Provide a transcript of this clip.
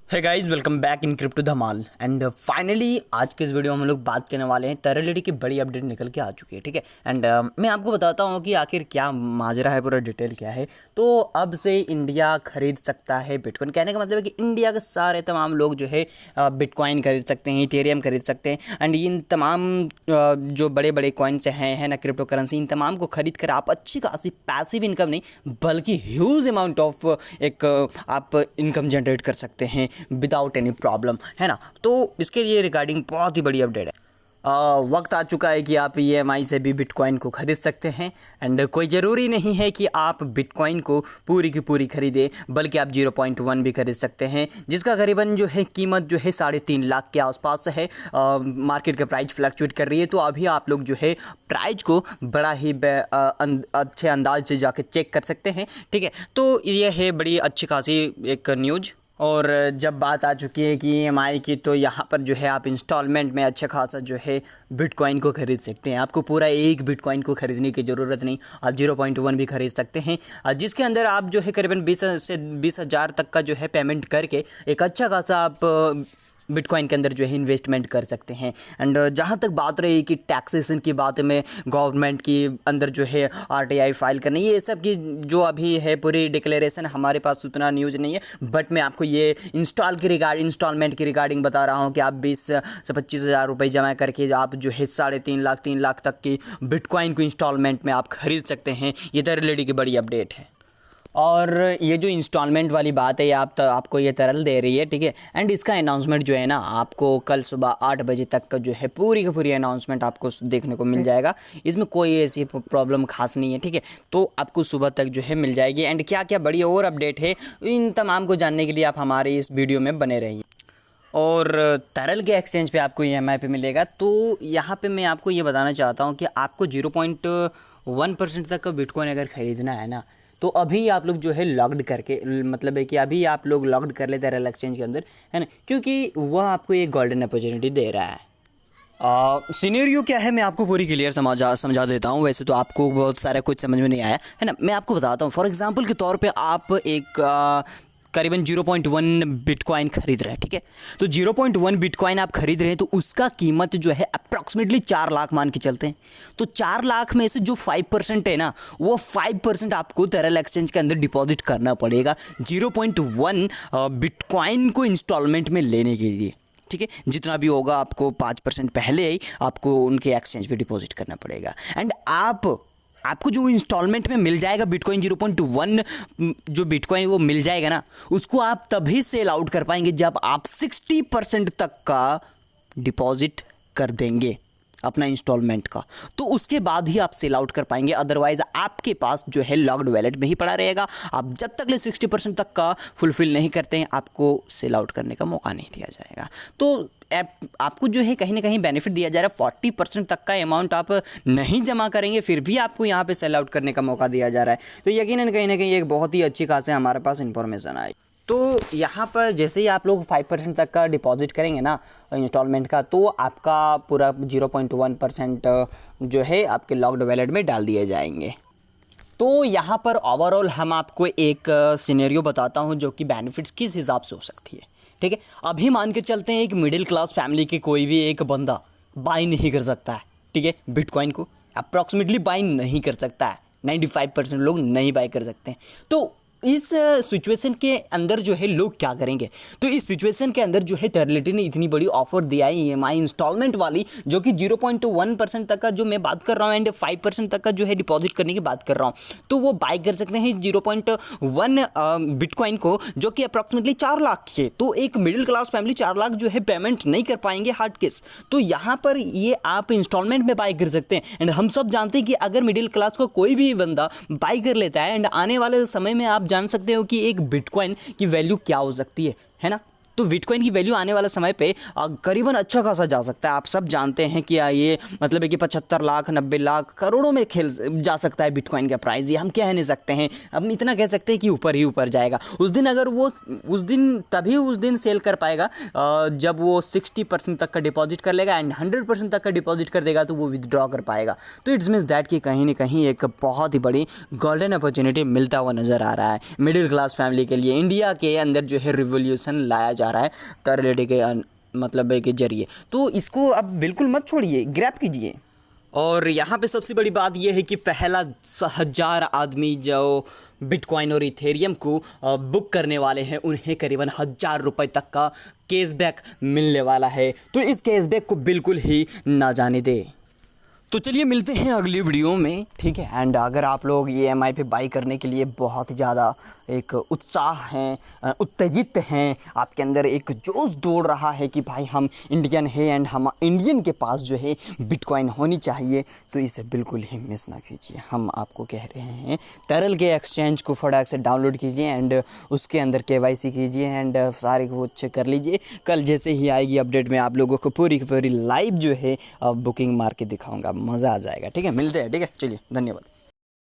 Hey guys, welcome back in crypto Dhamaal. And finally आज के इस वीडियो में हम लोग बात करने वाले हैं टेरालिटी की बड़ी अपडेट निकल के आ चुकी है। ठीक है। एंड मैं आपको बताता हूँ कि आखिर क्या माजरा है, पूरा डिटेल क्या है। तो अब से इंडिया खरीद सकता है बिटकॉइन। कहने का मतलब है कि इंडिया के सारे तमाम लोग जो है बिटकॉइन खरीद सकते हैं, इथेरियम खरीद सकते हैं। एंड इन तमाम जो बड़े बड़े कॉइन्स हैं ना, क्रिप्टो करेंसी, इन तमाम को खरीद कर आप अच्छी खासी पैसिव इनकम नहीं बल्कि ह्यूज अमाउंट ऑफ एक आप इनकम जनरेट कर सकते हैं विदाउट एनी प्रॉब्लम, है ना। तो इसके लिए रिगार्डिंग बहुत ही बड़ी अपडेट है। वक्त आ चुका है कि आप EMI से भी बिटकॉइन को खरीद सकते हैं। एंड कोई ज़रूरी नहीं है कि आप बिटकॉइन को पूरी की पूरी खरीदें, बल्कि आप 0.1 भी खरीद सकते हैं, जिसका करीबन जो है कीमत जो है 3.5 लाख के आसपास है। मार्केट का प्राइस फ्लक्चुएट कर रही है, तो अभी आप लोग जो है प्राइस को बड़ा ही अच्छे अंदाज से जाके चेक कर सकते हैं। ठीक है। तो ये है बड़ी अच्छी खासी एक न्यूज़। और जब बात आ चुकी है कि EMI की, तो यहाँ पर जो है आप इंस्टॉलमेंट में अच्छा खासा जो है बिटकॉइन को खरीद सकते हैं। आपको पूरा एक बिटकॉइन को खरीदने की ज़रूरत नहीं, आप 0.1 भी खरीद सकते हैं, जिसके अंदर आप जो है करीबन 20 से 20,000 तक का जो है पेमेंट करके एक अच्छा खासा आप बिटकॉइन के अंदर जो है इन्वेस्टमेंट कर सकते हैं। एंड जहाँ तक बात रही कि टैक्सेशन की बात में, गवर्नमेंट की अंदर जो है RTI फाइल करनी, ये सब की जो अभी है पूरी डिक्लेरेशन हमारे पास उतना न्यूज़ नहीं है। बट मैं आपको ये इंस्टॉलमेंट की रिगार्डिंग बता रहा हूँ कि आप 20 से 25,000 रुपये जमा करके आप जो है 3.5 लाख तक की बिटकॉइन को इंस्टॉलमेंट में आप खरीद सकते हैं। ये टेरालिटी की बड़ी अपडेट है। और ये जो इंस्टॉलमेंट वाली बात है, ये आपको ये तरल दे रही है। ठीक है। एंड इसका अनाउंसमेंट जो है ना, आपको कल सुबह 8 बजे तक का जो है पूरी की पूरी अनाउंसमेंट आपको देखने को मिल जाएगा। इसमें कोई ऐसी प्रॉब्लम खास नहीं है। ठीक है। तो आपको सुबह तक जो है मिल जाएगी। एंड क्या क्या बड़ी और अपडेट है, इन तमाम को जानने के लिए आप हमारे इस वीडियो में बने रहिए। और तरल के एक्सचेंज पे आपको EMI पे मिलेगा। तो यहाँ पे मैं आपको ये बताना चाहता हूँ कि आपको 0.1% तक का बिटकॉइन अगर ख़रीदना है ना, तो अभी आप लोग जो है लॉग्ड करके, मतलब है कि अभी आप लोग लॉग्ड कर लेते हैं रेल एक्सचेंज के अंदर, है ना, क्योंकि वह आपको एक गोल्डन अपॉर्चुनिटी दे रहा है। सिनेरियो क्या है मैं आपको पूरी क्लियर समझा देता हूँ। वैसे तो आपको बहुत सारा कुछ समझ में नहीं आया, है ना। मैं आपको बताता हूँ। फॉर एग्जांपल के तौर पे आप एक करीबन 0.1 बिटकॉइन खरीद रहे हैं। ठीक है। तो 0.1 बिटकॉइन आप खरीद रहे हैं, तो उसका कीमत जो है अप्रॉक्सीमेटली 4 लाख मान के चलते हैं। तो 4 लाख में से जो 5% है ना, वो 5% आपको टेरल एक्सचेंज के अंदर डिपॉजिट करना पड़ेगा 0.1 बिटकॉइन को इंस्टॉलमेंट में लेने के लिए। ठीक है। जितना भी होगा आपको 5% पहले ही आपको उनके एक्सचेंज पे डिपॉजिट करना पड़ेगा। एंड आपको जो इंस्टॉलमेंट में मिल जाएगा बिटकॉइन 0.1 जो बिटकॉइन वो मिल जाएगा ना, उसको आप तभी सेल आउट कर पाएंगे जब आप 60% तक का डिपॉजिट कर देंगे अपना इंस्टॉलमेंट का। तो उसके बाद ही आप सेल आउट कर पाएंगे। अदरवाइज आपके पास जो है लॉक्ड वैलेट में ही पड़ा रहेगा। आप जब तक ले 60% तक का फुलफिल नहीं करते हैं, आपको सेल आउट करने का मौका नहीं दिया जाएगा। तो आपको जो है कहीं ना कहीं बेनिफिट दिया जा रहा है। 40% तक का अमाउंट आप नहीं जमा करेंगे, फिर भी आपको यहाँ पे सेल आउट करने का मौका दिया जा रहा है। तो यकीनन कहीं ना कहीं एक बहुत ही अच्छी खासी हमारे पास इंफॉर्मेशन आई। तो यहाँ पर जैसे ही आप लोग 5% तक का डिपॉजिट करेंगे ना इंस्टॉलमेंट का, तो आपका पूरा 0.1% जो है आपके लॉक्ड वैलेट में डाल दिए जाएंगे। तो यहाँ पर ओवरऑल हम आपको एक सिनेरियो बताता हूँ जो कि बेनिफिट्स किस हिसाब से हो सकती है। ठीक है। अभी मान के चलते हैं एक मिडिल क्लास फैमिली के कोई भी एक बंदा बाई नहीं कर सकता है। ठीक है। बिटकॉइन को अप्रॉक्सीमेटली बाई नहीं कर सकता है। 95% लोग नहीं बाई कर सकते हैं। तो इस सिचुएशन के अंदर जो है लोग क्या करेंगे, तो इस सिचुएशन के अंदर जो है टेरालिटी ने इतनी बड़ी ऑफर दिया है EMI इंस्टॉलमेंट वाली, जो कि 0.1% तक का जो मैं बात कर रहा हूँ एंड 5% तक का जो है डिपॉजिट करने की बात कर रहा हूँ, तो वो बाय कर सकते हैं 0.1 बिटकॉइन को, जो कि अप्रॉक्सीमेटली 4 लाख के। तो एक मिडिल क्लास फैमिली 4 लाख जो है पेमेंट नहीं कर पाएंगे हार्ड केस। तो यहाँ पर ये आप इंस्टॉलमेंट में बाय कर सकते हैं। एंड हम सब जानते हैं कि अगर मिडिल क्लास को कोई भी बंदा बाय कर लेता है, एंड आने वाले समय में आप जान सकते हो कि एक बिटकॉइन की वैल्यू क्या हो सकती है ना। तो बिटकॉइन की वैल्यू आने वाले समय पे करीबन अच्छा खासा जा सकता है। आप सब जानते हैं कि ये मतलब है कि 75 लाख 90 लाख करोड़ों में खेल जा सकता है बिटकॉइन का प्राइस। ये हम कह नहीं सकते हैं, अब इतना कह सकते हैं कि ऊपर ही ऊपर जाएगा। उस दिन अगर वो उस दिन सेल कर पाएगा जब वो 60% तक का डिपॉजिट कर लेगा एंड 100% तक का डिपॉजिट कर देगा, तो वो विदड्रॉ कर पाएगा। तो इट्स मीन्स दैट कि कहीं ना कहीं एक बहुत ही बड़ी गोल्डन अपॉर्चुनिटी मिलता हुआ नज़र आ रहा है मिडिल क्लास फैमिली के लिए। इंडिया के अंदर जो है रिवोल्यूशन लाया जा जा रहा है तरलेडी के मतलब के जरिए। तो इसको अब बिल्कुल मत छोड़िए, ग्रैब कीजिए। और यहाँ पे सबसे बड़ी बात यह है कि पहला 1000 आदमी जो बिटकॉइन और इथेरियम को बुक करने वाले हैं उन्हें करीबन 1000 रुपये तक का कैशबैक मिलने वाला है। तो इस कैशबैक को बिल्कुल ही ना जाने दे। तो चलिए मिलते हैं अगली वीडियो में, ठीक है। एंड अगर आप लोग EMI पे बाई करने के लिए बहुत ज़्यादा एक उत्साह हैं, उत्तेजित हैं, आपके अंदर एक जोश दौड़ रहा है कि भाई हम इंडियन हैं एंड हम इंडियन के पास जो है बिटकॉइन होनी चाहिए, तो इसे बिल्कुल ही मिस ना कीजिए। हम आपको कह रहे हैं तरल के एक्सचेंज को फटाक से डाउनलोड कीजिए एंड उसके अंदर KYC कीजिए एंड सारे कुछ कर लीजिए। कल जैसे ही आएगी अपडेट में आप लोगों को पूरी की पूरी लाइव जो है बुकिंग मार के दिखाऊंगा, मज़ा आ जाएगा, ठीक है। मिलते हैं, ठीक है, चलिए, धन्यवाद।